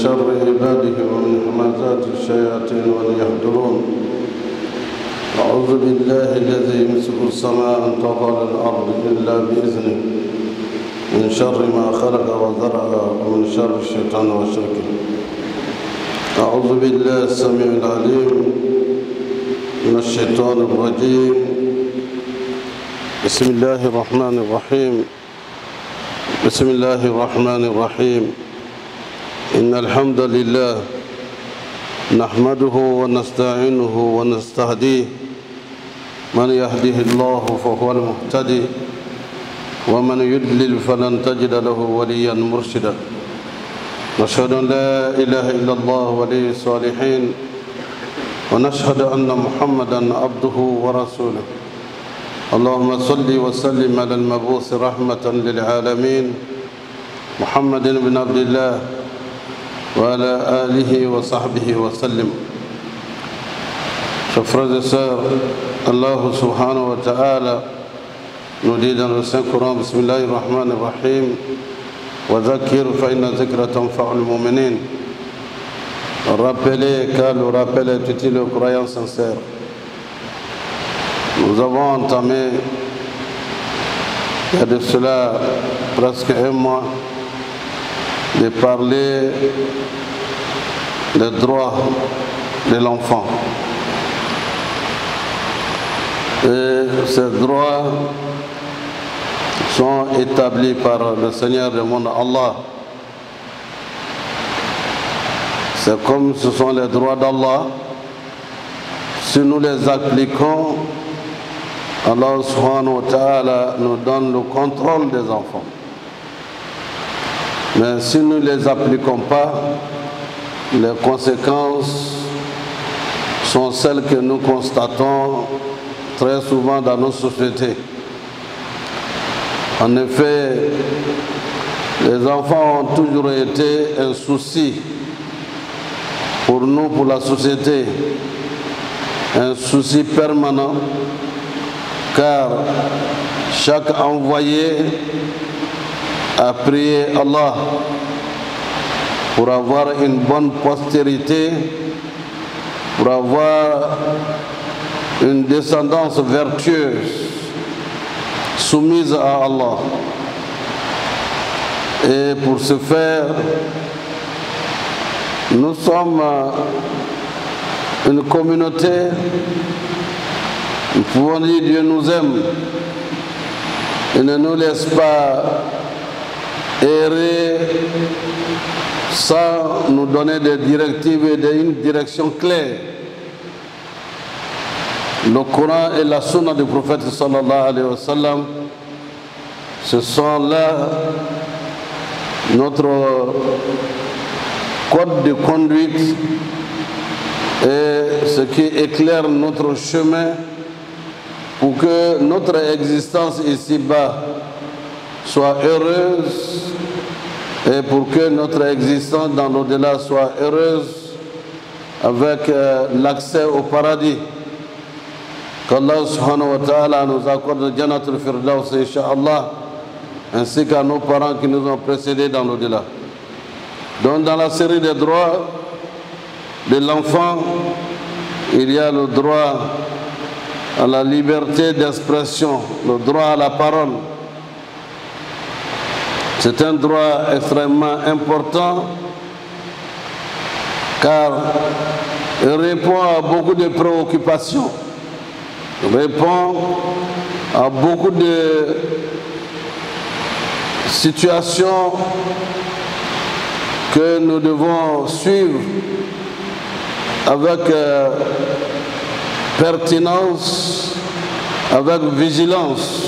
شر عباده ومن همزات الشياطين وليحضرون. أعوذ بالله الذي يمسك السماء أن تظل الأرض إلا بإذنه من شر ما خلق وذرأ ومن شر الشيطان وشركه. أعوذ بالله السميع العليم من الشيطان الرجيم. بسم الله الرحمن الرحيم. بسم الله الرحمن الرحيم. إن الحمد لله نحمده ونستعينه ونستهديه. من يهده الله فهو المهتدي ومن يضلل فلن تجد له وليا مرشدا. نشهد أن لا إله إلا الله ولي الصالحين ونشهد أن محمدا عبده ورسوله. اللهم صل وسلم على المبعوث رحمة للعالمين محمد بن عبد الله وعلى آله وصحبه وسلم. Chers frères et sœurs, Allah subhanahu wa ta'ala nous dit dans le Saint-Coran, Bismillahir Rahmanir Rahim, wa zakir fa inna zikra tanfa'ul mu'minin. Rappelez, car le rappel est utile aux croyants sincères. Nous avons entamé, il y a de cela presque un mois, de parler des droits de l'enfant. Et ces droits sont établis par le Seigneur du monde, Allah. C'est comme ce sont les droits d'Allah. Si nous les appliquons, Allah subhanahu wa ta'ala nous donne le contrôle des enfants. Mais si nous ne les appliquons pas, les conséquences sont celles que nous constatons très souvent dans nos sociétés. En effet, les enfants ont toujours été un souci pour nous, pour la société, un souci permanent, car chaque envoyé a prié Allah pour avoir une bonne postérité, pour avoir une descendance vertueuse, soumise à Allah. Et pour ce faire, nous sommes une communauté, nous pouvons dire Dieu nous aime et ne nous laisse pas errer sans nous donner des directives et une direction claire. Le Coran et la Sunna du prophète sallallahu alayhi wa sallam, ce sont là notre code de conduite et ce qui éclaire notre chemin pour que notre existence ici-bas soit heureuse et pour que notre existence dans l'au-delà soit heureuse avec l'accès au paradis. Qu'Allah subhanahu wa ta'ala nous accorde Jannatul Firdaus, Inch'Allah, ainsi qu'à nos parents qui nous ont précédés dans l'au-delà. Donc dans la série des droits de l'enfant, il y a le droit à la liberté d'expression, le droit à la parole. C'est un droit extrêmement important car il répond à beaucoup de préoccupations, il répond à beaucoup de situations que nous devons suivre avec pertinence, avec vigilance.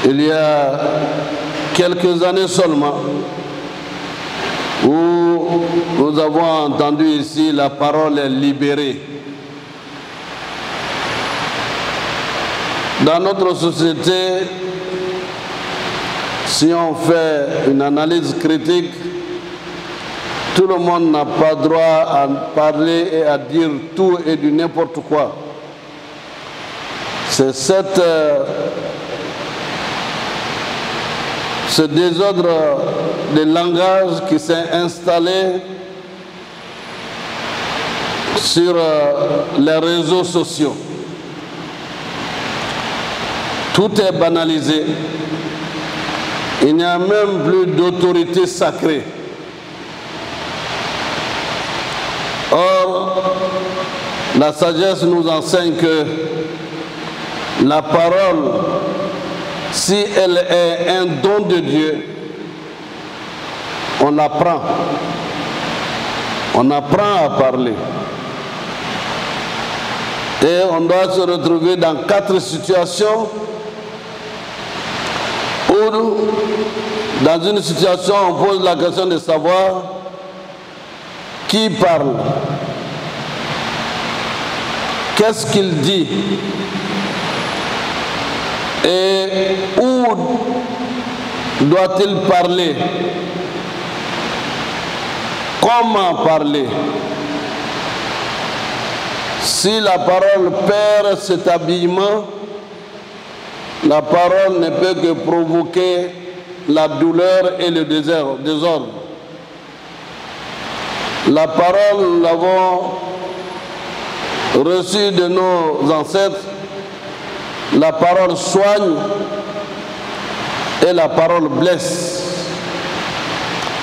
Il y a quelques années seulement où nous avons entendu ici la parole est libérée. Dans notre société, si on fait une analyse critique, tout le monde n'a pas droit à parler et à dire tout et du n'importe quoi. C'est cette ce désordre de langage qui s'est installé sur les réseaux sociaux. Tout est banalisé. Il n'y a même plus d'autorité sacrée. Or, la sagesse nous enseigne que la parole, si elle est un don de Dieu, on apprend. On apprend à parler. Et on doit se retrouver dans 4 situations où, dans une situation, on pose la question de savoir qui parle, qu'est-ce qu'il dit et où doit-il parler, comment parler. Si la parole perd cet habillement, la parole ne peut que provoquer la douleur et le désordre. La parole, nous l'avons reçue de nos ancêtres. La parole soigne et la parole blesse.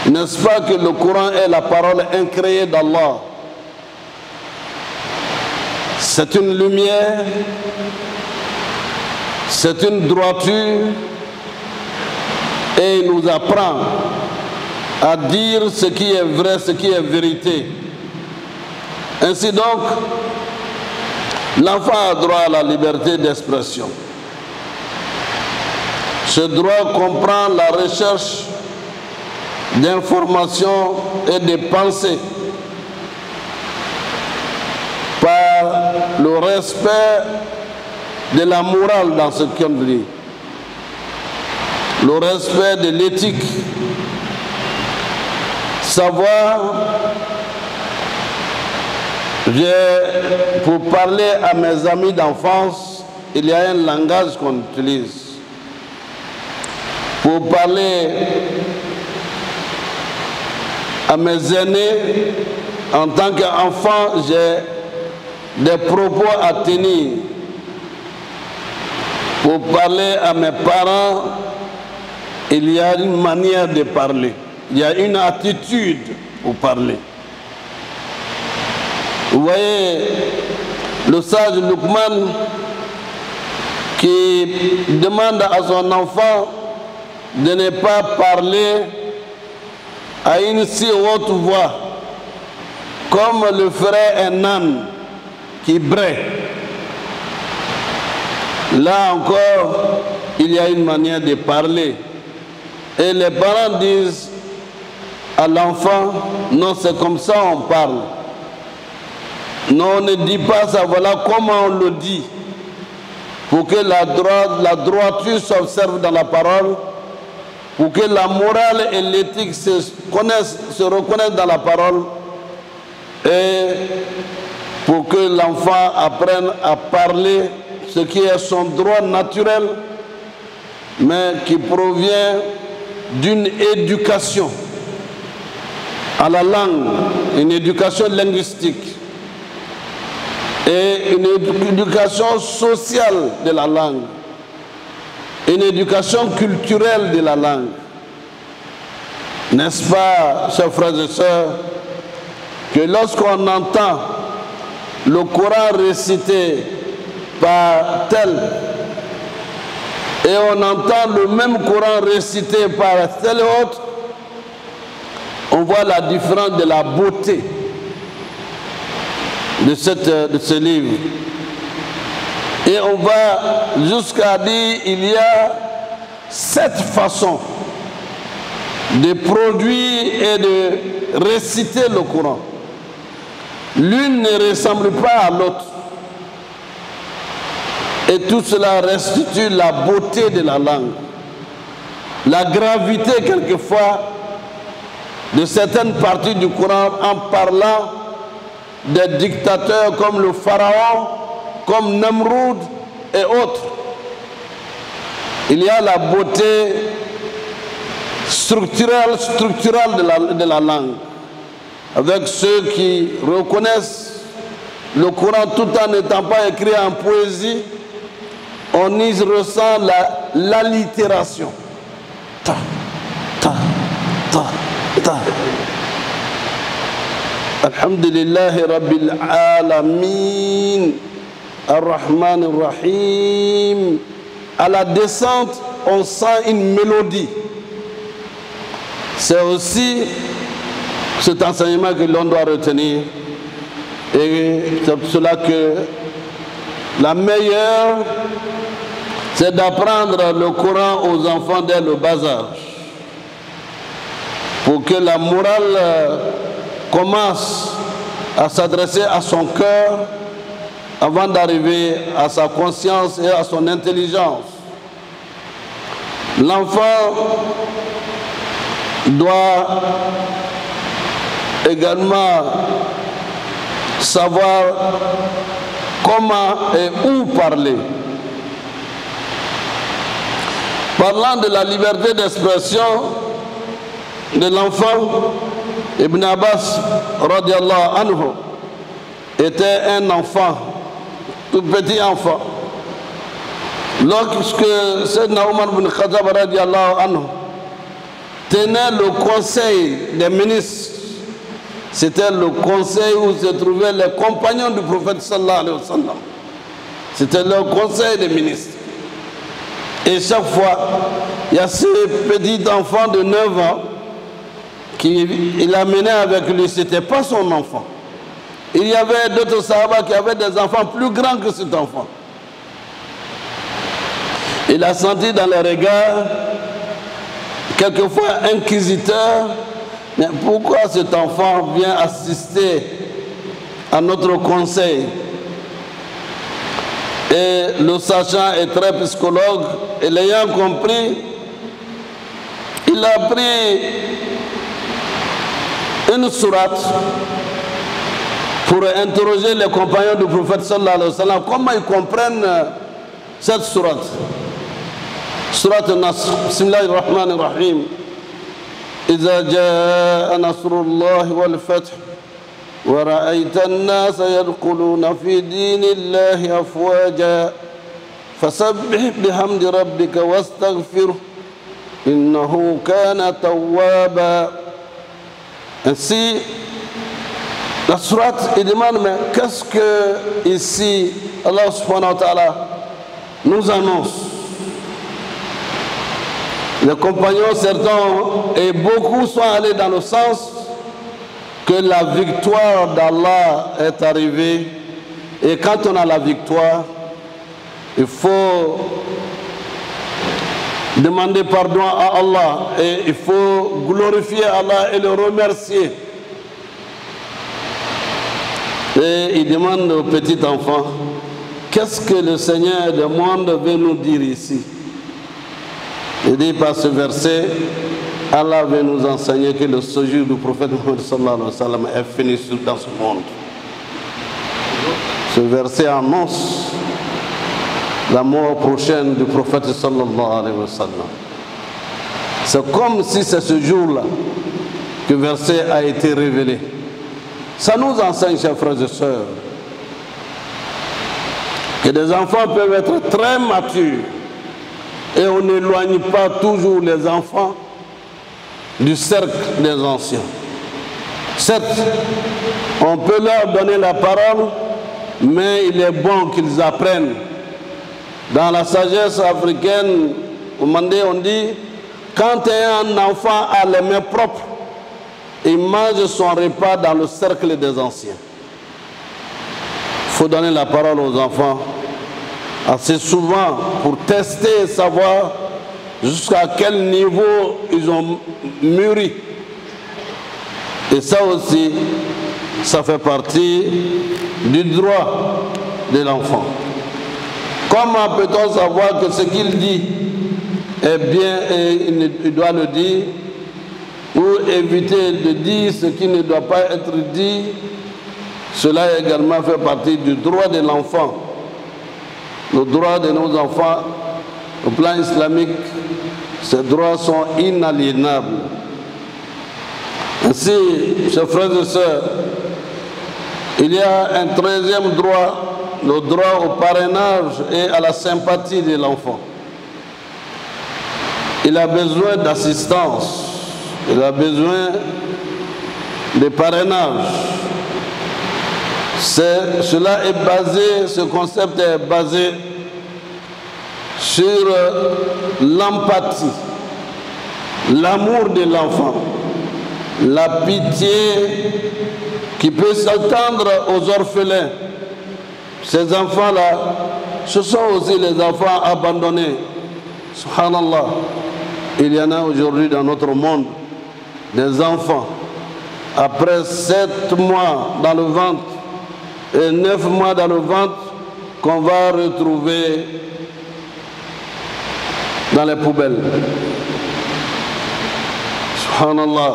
N'est-ce pas que le Coran est la parole incréée d'Allah? C'est une lumière, c'est une droiture et il nous apprend à dire ce qui est vrai, ce qui est vérité. Ainsi donc, l'enfant a droit à la liberté d'expression. Ce droit comprend la recherche d'informations et de pensées par le respect de la morale dans ce qu'on dit, le respect de l'éthique, savoir, pour parler à mes amis d'enfance, il y a un langage qu'on utilise. Pour parler à mes aînés, en tant qu'enfant, j'ai des propos à tenir. Pour parler à mes parents, il y a une manière de parler. Il y a une attitude pour parler. Vous voyez, le sage Luqman qui demande à son enfant de ne pas parler à une si haute voix, comme le ferait un âne qui braie. Là encore, il y a une manière de parler. Et les parents disent à l'enfant, non, c'est comme ça on parle. Non, on ne dit pas ça, voilà comment on le dit. Pour que la droiture s'observe dans la parole, pour que la morale et l'éthique se reconnaissent dans la parole, et pour que l'enfant apprenne à parler ce qui est son droit naturel, mais qui provient d'une éducation à la langue, une éducation linguistique et une éducation sociale de la langue, une éducation culturelle de la langue. N'est-ce pas, chers frères et sœurs, que lorsqu'on entend le Coran récité par tel, et on entend le même Coran récité par tel autre, on voit la différence de la beauté de ce livre. Et on va jusqu'à dire il y a 7 façons de produire et de réciter le Coran. L'une ne ressemble pas à l'autre. Et tout cela restitue la beauté de la langue, la gravité quelquefois de certaines parties du Coran en parlant des dictateurs comme le Pharaon, comme Namroud et autres. Il y a la beauté structurelle de la langue, avec ceux qui reconnaissent le Coran tout en n'étant pas écrit en poésie. On y ressent l'allitération. Ta, ta, ta, ta. Alhamdulillahi Rabbil Alamin, Ar-Rahman Ar-Rahim. À la descente, on sent une mélodie. C'est aussi cet enseignement que l'on doit retenir. Et c'est pour cela que la meilleure, c'est d'apprendre le Coran aux enfants dès le bas âge, pour que la morale commence à s'adresser à son cœur avant d'arriver à sa conscience et à son intelligence. L'enfant doit également savoir comment et où parler. Parlant de la liberté d'expression de l'enfant, Ibn Abbas radiallahu anhu était un enfant, tout petit enfant. Lorsque Sayyidina Omar ibn Khattab radiallahu anhu tenait le conseil des ministres, c'était le conseil où se trouvaient les compagnons du prophète sallallahu alayhi wa sallam. C'était le conseil des ministres. Et chaque fois, il y a ce petit enfant de 9 ans qu'il amenait avec lui. Ce n'était pas son enfant. Il y avait d'autres sahaba qui avaient des enfants plus grands que cet enfant. Il a senti dans les regards, quelquefois inquisiteur, mais pourquoi cet enfant vient assister à notre conseil? Et le sachant est très psychologue, et l'ayant compris, il a pris une sourate pour interroger les compagnons du prophète sallallahu alayhi wa sallam, comment ils comprennent cette sourate. Sourate Nasr, Bismillahirrahmanirrahim. إذا جاء نصر الله والفتح ورأيت الناس يدخلون في دين الله أفواجا فسبح بحمد ربك واستغفره إنه كان توابا. Ainsi, la sourate, il demande, mais qu'est-ce que ici Allah subhanahu wa ta'ala nous annonce? Les compagnons, certains et beaucoup sont allés dans le sens que la victoire d'Allah est arrivée. Et quand on a la victoire, il faut demander pardon à Allah et il faut glorifier Allah et le remercier. Et il demande au petit enfant, qu'est-ce que le Seigneur du monde veut nous dire ici? Il dit par ce verset, Allah veut nous enseigner que le séjour du prophète Muhammad sallallahu alayhi wa sallam est fini dans ce monde. Ce verset annonce la mort prochaine du prophète sallallahu alayhi wa sallam. C'est comme si c'est ce jour-là que le verset a été révélé. Ça nous enseigne, chers frères et sœurs, que des enfants peuvent être très matures. Et on n'éloigne pas toujours les enfants du cercle des anciens. Certes, on peut leur donner la parole, mais il est bon qu'ils apprennent. Dans la sagesse africaine, au Mandé, on dit, quand un enfant a les mains propres, il mange son repas dans le cercle des anciens. Il faut donner la parole aux enfants assez souvent pour tester et savoir jusqu'à quel niveau ils ont mûri. Et ça aussi, ça fait partie du droit de l'enfant. Comment peut-on savoir que ce qu'il dit est bien et il doit le dire, ou éviter de dire ce qui ne doit pas être dit? Cela également fait partie du droit de l'enfant. Le droit de nos enfants au plan islamique, ces droits sont inaliénables. Ainsi, chers frères et sœurs, il y a un 13e droit, le droit au parrainage et à la sympathie de l'enfant. Il a besoin d'assistance, il a besoin de parrainage. Cela est basé, ce concept est basé sur l'empathie, l'amour de l'enfant, la pitié qui peut s'attendre aux orphelins. Ces enfants-là, ce sont aussi les enfants abandonnés. Subhanallah, il y en a aujourd'hui dans notre monde, des enfants, après 7 mois dans le ventre et 9 mois dans le ventre, qu'on va retrouver dans les poubelles. Subhanallah.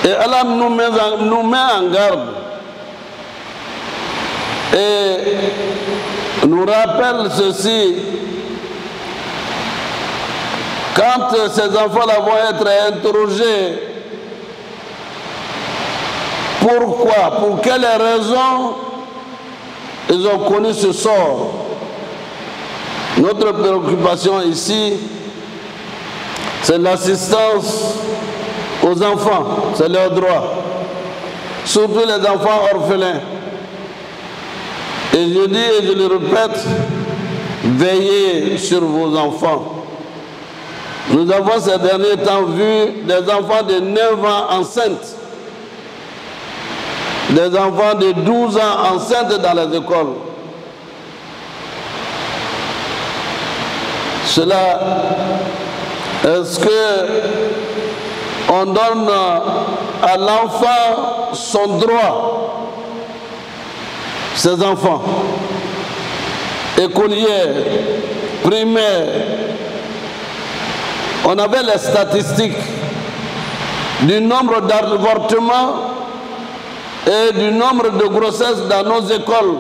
Et Allah nous met en garde et nous rappelle ceci. Quand ces enfants-là vont être interrogés, pourquoi, pour quelles raisons ils ont connu ce sort. Notre préoccupation ici, c'est l'assistance aux enfants, c'est leur droit. Surtout les enfants orphelins. Et je dis et je le répète, veillez sur vos enfants. Nous avons ces derniers temps vu des enfants de 9 ans enceintes, des enfants de 12 ans enceintes dans les écoles. Cela, est-ce que on donne à l'enfant son droit? Ces enfants, écoliers, primaires, on avait les statistiques du nombre d'avortements et du nombre de grossesses dans nos écoles,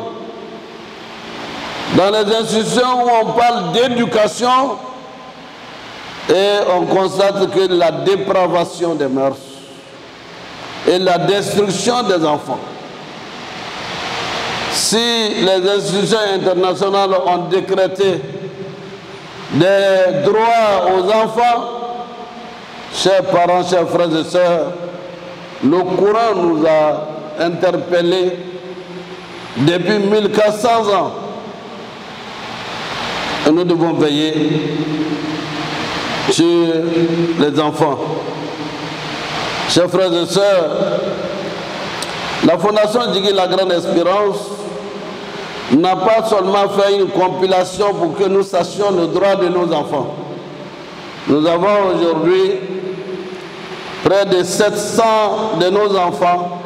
dans les institutions où on parle d'éducation, et on constate que la dépravation des mœurs et la destruction des enfants. Si les institutions internationales ont décrété des droits aux enfants, chers parents, chers frères et sœurs, le Coran nous a interpellés depuis 1400 ans. Et nous devons veiller sur les enfants. Chers frères et sœurs, la Fondation Djigui La Grande Espérance n'a pas seulement fait une compilation pour que nous sachions le droit de nos enfants. Nous avons aujourd'hui près de 700 de nos enfants,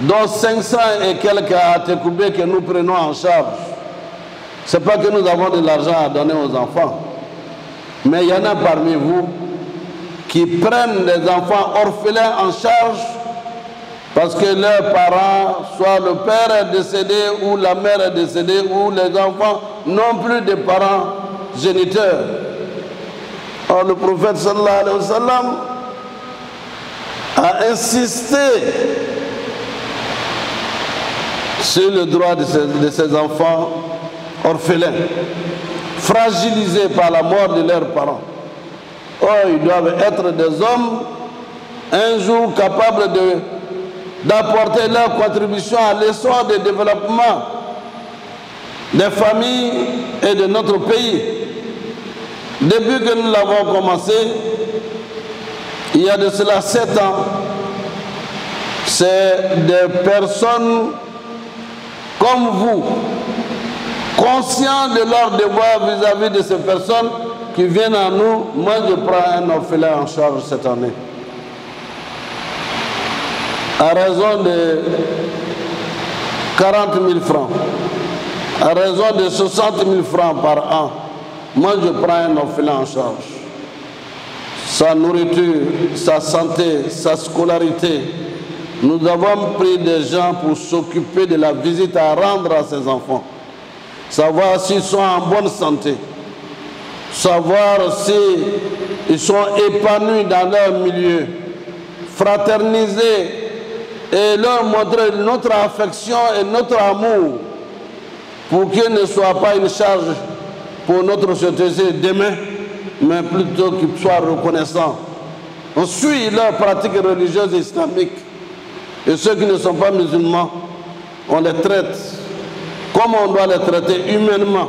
dont 500 et quelques à Tekoubé que nous prenons en charge. Ce n'est pas que nous avons de l'argent à donner aux enfants, mais il y en a parmi vous qui prennent des enfants orphelins en charge parce que leurs parents, soit le père est décédé ou la mère est décédée, ou les enfants n'ont plus de parents géniteurs. Or, le prophète sallallahu alayhi wa sallam a insisté sur le droit de ces enfants orphelins, fragilisés par la mort de leurs parents. Oh, ils doivent être des hommes un jour capables d'apporter leur contribution à l'essor du développement des familles et de notre pays. Depuis que nous l'avons commencé, il y a de cela 7 ans, c'est des personnes comme vous, conscients de leur devoir vis-à-vis de ces personnes qui viennent à nous. Moi, je prends un orphelin en charge cette année. À raison de 40 000 francs, à raison de 60 000 francs par an, moi je prends un orphelin en charge. Sa nourriture, sa santé, sa scolarité. Nous avons pris des gens pour s'occuper de la visite à rendre à ces enfants. Savoir s'ils sont en bonne santé. savoir si ils sont épanouis dans leur milieu, fraterniser et leur montrer notre affection et notre amour pour qu'ils ne soient pas une charge pour notre société demain, mais plutôt qu'ils soient reconnaissants. On suit leurs pratiques religieuses islamiques et ceux qui ne sont pas musulmans, on les traite comme on doit les traiter humainement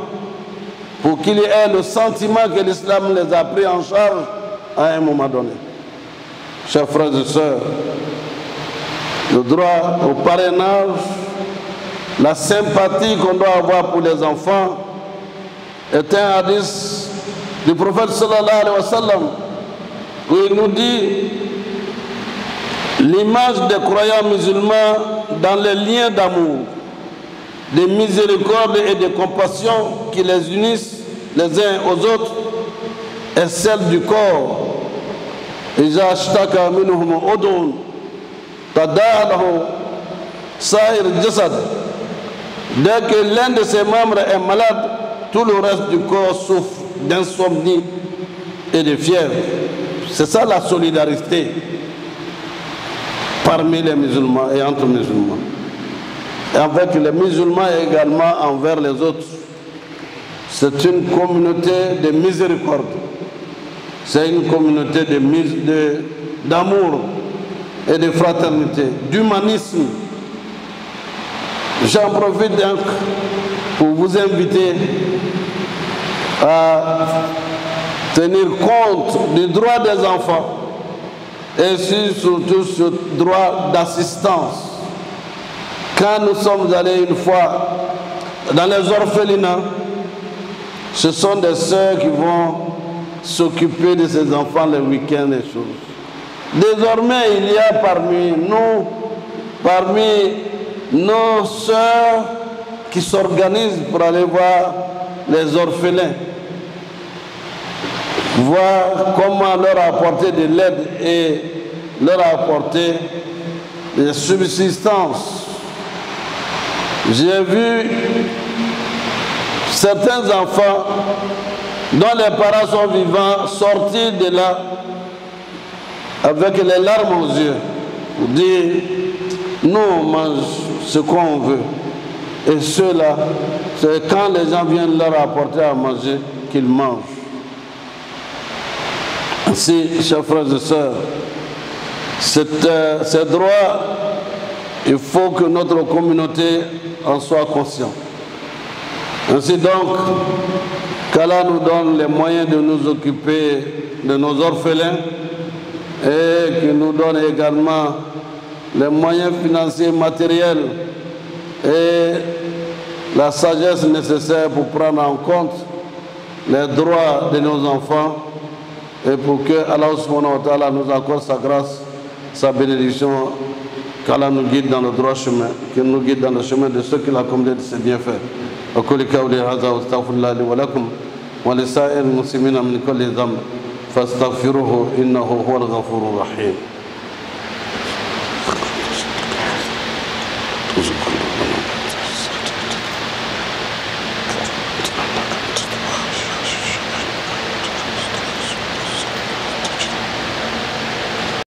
pour qu'ils aient le sentiment que l'islam les a pris en charge à un moment donné. Chers frères et sœurs, le droit au parrainage, la sympathie qu'on doit avoir pour les enfants est un hadith du prophète sallallahu alayhi wa sallam où il nous dit l'image des croyants musulmans dans les liens d'amour, de miséricorde et de compassion qui les unissent les uns aux autres est celle du corps. إذا اشتكى منهم عضو تداعى له سائر الجسد. Dès que l'un de ses membres est malade, tout le reste du corps souffre d'insomnie et de fièvre. C'est ça la solidarité parmi les musulmans et entre musulmans. Et avec les musulmans et également envers les autres. C'est une communauté de miséricorde. C'est une communauté d'amour et de fraternité, d'humanisme. J'en profite donc pour vous inviter à tenir compte du droit des enfants et surtout ce droit d'assistance. Quand nous sommes allés une fois dans les orphelinats, ce sont des sœurs qui vont s'occuper de ces enfants le week-end et choses. Désormais, il y a parmi nos sœurs qui s'organisent pour aller voir les orphelins, voir comment leur apporter de l'aide et leur apporter des subsistances. J'ai vu certains enfants dont les parents sont vivants sortir de là avec les larmes aux yeux pour dire nous on mange ce qu'on veut et ceux-là c'est quand les gens viennent leur apporter à manger qu'ils mangent. Ainsi, chers frères et sœurs, ces droits, il faut que notre communauté en soit consciente. Ainsi donc, qu'Allah nous donne les moyens de nous occuper de nos orphelins et qu'il nous donne également les moyens financiers, matériels et la sagesse nécessaire pour prendre en compte les droits de nos enfants et pour que Allah subhanahu wa ta'ala nous accorde sa grâce, sa bénédiction, qu'Allah nous guide dans le droit chemin, qu'il nous guide dans le chemin de ceux qu'il a commandé de ses bienfaits. أقول قولي هذا واستغفر الله لي ولكم ولسائر المسلمين من كل ذنب فاستغفروه إنه هو الغفور الرحيم.